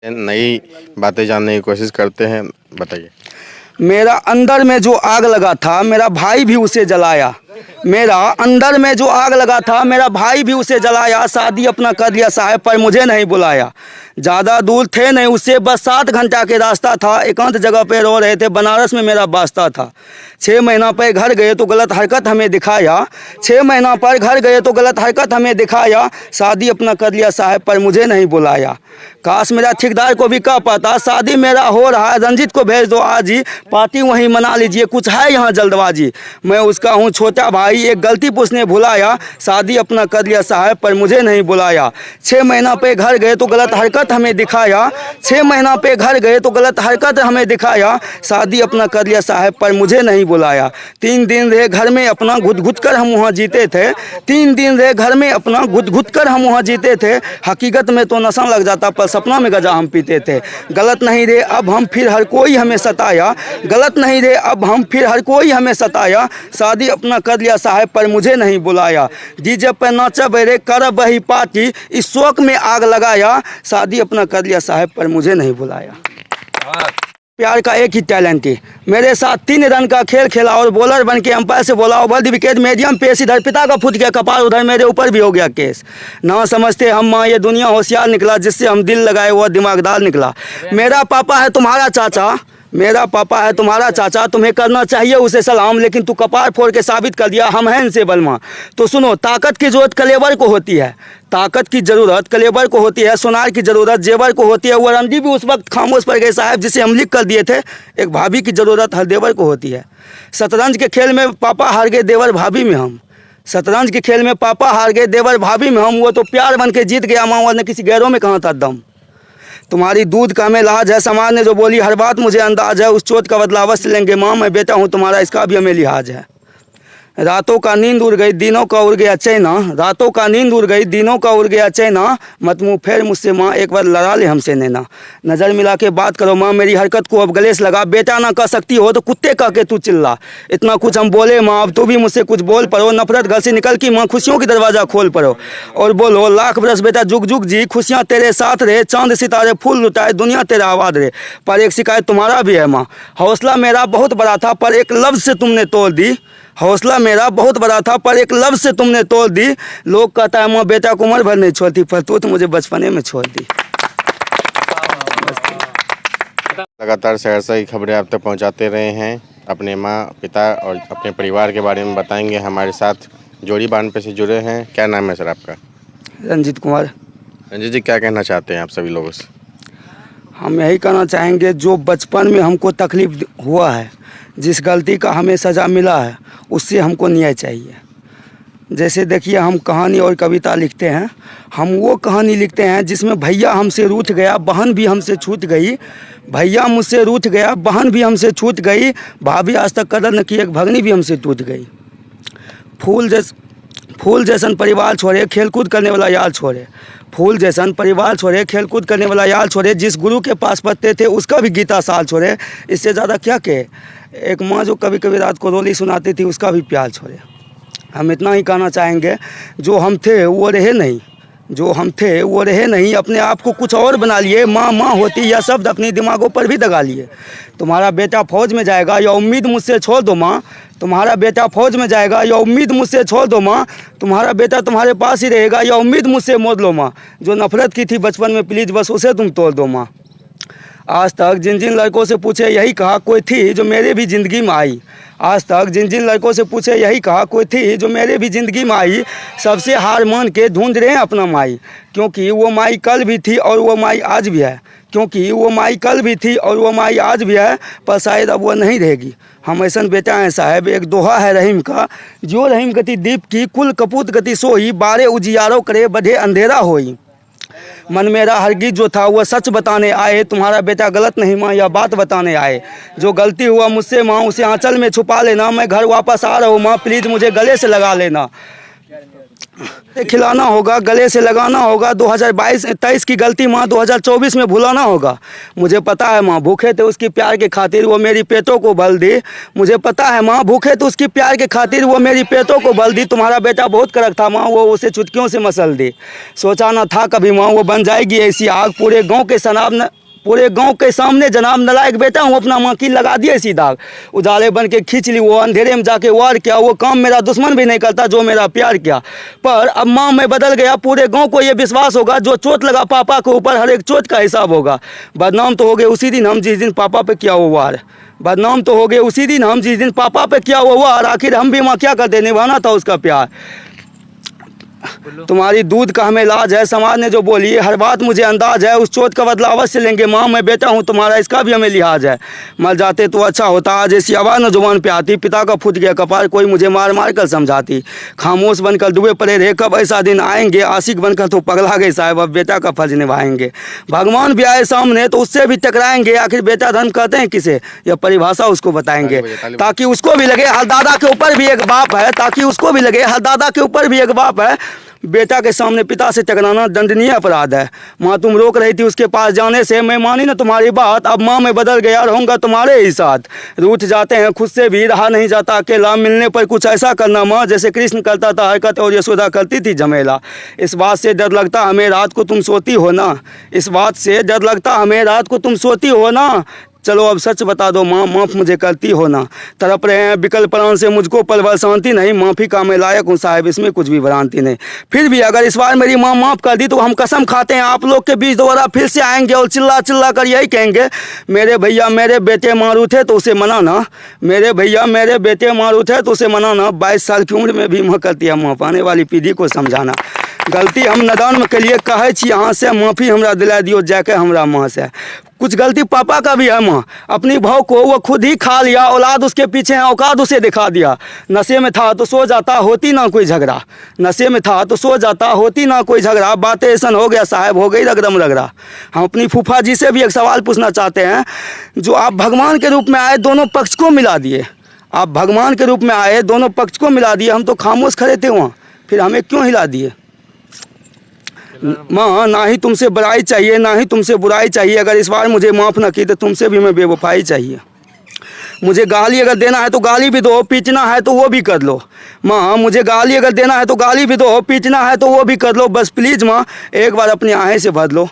नई बातें जानने की कोशिश करते हैं, बताइए। मेरा अंदर में जो आग लगा था मेरा भाई भी उसे जलाया। मेरा अंदर में जो आग लगा था मेरा भाई भी उसे जलाया। शादी अपना कर लिया साहब पर मुझे नहीं बुलाया। ज़्यादा दूर थे नहीं उससे, बस 7 घंटा के रास्ता था। एकांत जगह पे रो रहे थे, बनारस में मेरा वास्ता था। 6 महीना पर घर गए तो गलत हरकत हमें दिखाया। 6 महीना पर घर गए तो गलत हरकत हमें दिखाया। शादी अपना कर लिया साहब पर मुझे नहीं बुलाया। काश मेरा ठेकेदार को भी कह पाता शादी मेरा हो रहा है, रंजित को भेज दो आज ही, पार्टी वहीं मना लीजिए, कुछ है यहाँ जल्दबाजी। मैं उसका हूँ छोटा भाई, एक गलती उसने भुलाया। शादी अपना कर लिया साहब पर मुझे नहीं बुलाया। 6 महीना पे घर गए तो गलत हरकत हमें दिखाया। 6 महीना पे घर गए तो गलत हरकत हमें दिखाया। शादी अपना कर लिया साहब पर मुझे नहीं बुलाया। 3 दिन रहे घर में अपना घुट घुट कर हम वहाँ जीते थे। 3 दिन रहे घर में अपना घुट घुट कर हम वहाँ जीते थे। हकीकत में तो नशा लग जाता पर सपना में गजा हम पीते थे। गलत नहीं रहे अब हम फिर हर कोई हमें सताया। गलत नहीं रहे अब हम फिर हर कोई हमें सताया। शादी अपना कर लिया साहब पर मुझे नहीं बुलाया। डीजे पे नाचब रे करब वही पार्टी, इस शौक में आग लगाया। शादी अपना कर लिया साहब पर मुझे नहीं बुलाया। प्यार का एक ही टैलेंट है। मेरे साथ 3 रन का खेल खेला और बॉलर बन के अंपायर से बोला over the wicket medium pace, इधर पिता का फूट गया कपार, उधर मेरे ऊपर भी हो गया केस। ना समझते हम माँ ये दुनिया होशियार निकला, जिससे हम दिल लगाए वो दिमागदार निकला। मेरा पापा है तुम्हारा चाचा, मेरा पापा है तुम्हारा चाचा, तुम्हें करना चाहिए उसे सलाम, लेकिन तू कपार फोड़ के साबित कर दिया हम हैं इनसे बलमा। तो सुनो, ताकत की जरूरत कलेवर को होती है, ताकत की ज़रूरत कलेवर को होती है, सोनार की ज़रूरत जेवर को होती है। वो रणजी भी उस वक्त खामोश पड़ गए साहब जिसे हम लिख कर दिए थे। एक भाभी की ज़रूरत हर देवर को होती है। शतरंज के खेल में पापा हार गए, देवर भाभी में हम। शतरंज के खेल में पापा हार गए, देवर भाभी में हम। वो तो प्यार बन के जीत गया माँ, वरना किसी गैरों में कहाँ था दम। तुम्हारी दूध का हमें लाज है, समाज ने जो बोली हर बात मुझे अंदाज है। उस चोट का बदला अवश्य लेंगे माँ, मैं बेटा हूँ तुम्हारा, इसका भी हमें लिहाज है। रातों का नींद उड़ गई दिनों का उड़ गया चैना, रातों का नींद उड़ गई दिनों का उड़ गया चैना। मत मुँह फेर मुझसे माँ, एक बार लड़ा ले हमसे नैना। नज़र मिला के बात करो माँ, मेरी हरकत को अब गले से लगा। बेटा ना कह सकती हो तो कुत्ते कह के तू चिल्ला। इतना कुछ हम बोले माँ, अब तू भी मुझसे कुछ बोल पड़ो। नफरत घर से निकल की माँ, खुशियों की दरवाज़ा खोल पड़ो। और बोलो लाख बरस बेटा जुग जुग जी, खुशियाँ तेरे साथ रहे, चांद सितारे फूल लुटाए, दुनिया तेरा आबाद रहे। पर एक शिकायत तुम्हारा भी है माँ, हौसला मेरा बहुत बड़ा था पर एक लफ्ज़ से तुमने तोड़ दी। हौसला मेरा बहुत बड़ा था पर एक लफ्ज़ से तुमने तोड़ दी। लोग कहता है माँ बेटा को उम्र भर नहीं छोड़ती, पर तू तो मुझे बचपने में छोड़ दी। लगातार सहरसा की खबरें आप तक पहुंचाते रहे हैं। अपने माँ पिता और अपने परिवार के बारे में बताएंगे। हमारे साथ जोड़ी बांध पे से जुड़े हैं। क्या नाम है सर आपका? रंजीत कुमार। रंजीत जी, क्या कहना चाहते हैं आप सभी लोगों से? हम यही कहना चाहेंगे, जो बचपन में हमको तकलीफ हुआ है, जिस गलती का हमें सज़ा मिला है, उससे हमको न्याय चाहिए। जैसे देखिए, हम कहानी और कविता लिखते हैं। हम वो कहानी लिखते हैं जिसमें भैया हमसे रूठ गया, बहन भी हमसे छूट गई। भैया मुझसे रूठ गया, बहन भी हमसे छूट गई। भाभी आज तक कदर न की, एक भगनी भी हमसे टूट गई। फूल जैसन परिवार छोड़े, खेलकूद करने वाला यार छोड़े। फूल जैसन परिवार छोड़े, खेलकूद करने वाला यार छोड़े। जिस गुरु के पास पढ़ते थे उसका भी गीता साल छोड़े। इससे ज़्यादा क्या कहे। एक माँ जो कभी कभी रात को रोली सुनाती थी, उसका भी प्यार छोड़े। हम इतना ही कहना चाहेंगे, जो हम थे वो रहे नहीं, जो हम थे वो रहे नहीं। अपने आप को कुछ और बना लिए। माँ माँ होती यह शब्द अपने दिमागों पर भी दगा लिए। तुम्हारा बेटा फौज में जाएगा या उम्मीद मुझसे छोड़ दो माँ, तुम्हारा बेटा फौज में जाएगा या उम्मीद मुझसे छोड़ दो माँ। तुम्हारा बेटा तुम्हारे पास ही रहेगा या उम्मीद मुझसे मोड़ लो माँ। जो नफरत की थी बचपन में प्लीज़ बस उसे तुम तोड़ दो माँ। आज तक जिन जिन लड़कों से पूछे यही कहा, कोई थी जो मेरे भी ज़िंदगी में आई। आज तक जिन जिन लड़कों से पूछे यही कहा, कोई थी जो मेरे भी ज़िंदगी में आई। सबसे हार मान के ढूंढ रहे हैं अपना माई, क्योंकि वो माई कल भी थी और वो माई आज भी है। क्योंकि वो माई कल भी थी और वो माई आज भी है, पर शायद अब वो नहीं रहेगी। हम ऐसा बेटा हैं साहब, एक दोहा है रहीम का, जो रहीम गति दीप की, कुल कपूत गति सोई, बारे उजियारो करे बधे अंधेरा होई। मन मेरा हरगिज जो था वह सच बताने आए, तुम्हारा बेटा गलत नहीं माँ यह बात बताने आए। जो गलती हुआ मुझसे माँ उसे आंचल में छुपा लेना, मैं घर वापस आ रहा हूँ माँ, प्लीज़ मुझे गले से लगा लेना। खिलाना होगा, गले से लगाना होगा। 2022-23 की गलती माँ 2024 में भुलाना होगा। मुझे पता है माँ भूखे थे उसकी प्यार के खातिर वो मेरी पेटों को बल दी। मुझे पता है माँ भूखे थे उसकी प्यार के खातिर वो मेरी पेटों को बल दी। तुम्हारा बेटा बहुत कड़क था माँ, वो उसे चुटकियों से मसल दी। सोचा ना था कभी माँ वो बन जाएगी ऐसी आग। पूरे गांव के सामने जनाब नलायक बेटा हूँ, अपना माँ की लगा दिए ऐसी दाग। उजाले बन के खींच ली वो, अंधेरे में जाके वार किया। वो काम मेरा दुश्मन भी नहीं करता जो मेरा प्यार किया। पर अब माँ मैं बदल गया, पूरे गांव को ये विश्वास होगा जो चोट लगा पापा के ऊपर हर एक चोट का हिसाब होगा। बदनाम तो हो गए उसी दिन हम जिस दिन पापा पे किया वो वार। बदनाम तो हो गए उसी दिन हम जिस दिन पापा पे किया वो वार। आखिर हम भी माँ क्या करते, निभाना था उसका प्यार। तुम्हारी दूध का हमें लाज है, समाज ने जो बोली हर बात मुझे अंदाज है। उस चोट का बदला अवश्य लेंगे माँ, मैं बेटा हूँ तुम्हारा इसका भी हमें लिहाज है। मर जाते तो अच्छा होता, आज ऐसी आवाज़ न जुबान पे आती। पिता का फूट गया कपार, कोई मुझे मार मार कर समझाती। खामोश बनकर दुबे पड़े रहे, कब ऐसा दिन आएंगे। आशिक बनकर तो पगला गए साहब, अब बेटा का फर्ज निभाएंगे। भगवान भी आए सामने तो उससे भी टकराएंगे। आखिर बेटा धर्म कहते हैं किसे, यह परिभाषा उसको बताएंगे। ताकि उसको भी लगे हर दादा के ऊपर भी एक बाप है, ताकि उसको भी लगे हर दादा के ऊपर भी एक बाप है। बेटा के सामने पिता से टकराना दंडनीय अपराध है। माँ तुम रोक रही थी उसके पास जाने से, मैं मानी ना तुम्हारी बात। अब माँ मैं बदल गया, रहूँगा तुम्हारे ही साथ। रूठ जाते हैं खुद से भी, रहा नहीं जाता अकेला। मिलने पर कुछ ऐसा करना माँ जैसे कृष्ण करता था हरकत और यशोदा करती थी झमेला। इस बात से डर लगता हमें रात को तुम सोती हो ना, इस बात से डर लगता हमें रात को तुम सोती हो ना। चलो अब सच बता दो माँ, माफ़ मुझे करती हो ना। तड़प रहे हैं विकल प्राण से मुझको पल भर शांति नहीं। माफ़ी का मैं लायक हूँ साहिब, इसमें कुछ भी भ्रांति नहीं। फिर भी अगर इस बार मेरी माँ माफ़ कर दी तो हम कसम खाते हैं आप लोग के बीच दोबारा फिर से आएंगे और चिल्ला चिल्ला कर यही कहेंगे, मेरे भैया मेरे बेटे मारू थे तो उसे मनाना। मेरे भैया मेरे बेटे मारू थे तो उसे मनाना। 22 साल की उम्र में भी माँ करती है माँ, आने वाली पीढ़ी को समझाना। गलती हम नदान के लिए कहे छी यहाँ से, माफ़ी हमरा दिला दियो जाके हमरा माँ से। कुछ गलती पापा का भी है माँ, अपनी भाव को वो खुद ही खा लिया। औलाद उसके पीछे है, औकात उसे दिखा दिया। नशे में था तो सो जाता, होती ना कोई झगड़ा। नशे में था तो सो जाता, होती ना कोई झगड़ा। बातें ऐसा हो गया साहब, हो गई रगड़म रगड़ा। हम अपनी फूफा जी से भी एक सवाल पूछना चाहते हैं। जो आप भगवान के रूप में आए, दोनों पक्ष को मिला दिए। आप भगवान के रूप में आए, दोनों पक्ष को मिला दिए। हम तो खामोश खड़े थे वहाँ, फिर हमें क्यों हिला दिए। माँ ना ही तुमसे बुराई चाहिए, ना ही तुमसे बुराई चाहिए। अगर इस बार मुझे माफ़ ना की तो तुमसे भी मैं बेवफाई चाहिए। मुझे गाली अगर देना है तो गाली भी दो, पीटना है तो वो भी कर लो। माँ मुझे गाली अगर देना है तो गाली भी दो, पीटना है तो वो भी कर लो। बस प्लीज़ माँ एक बार अपनी आहें से भर लो।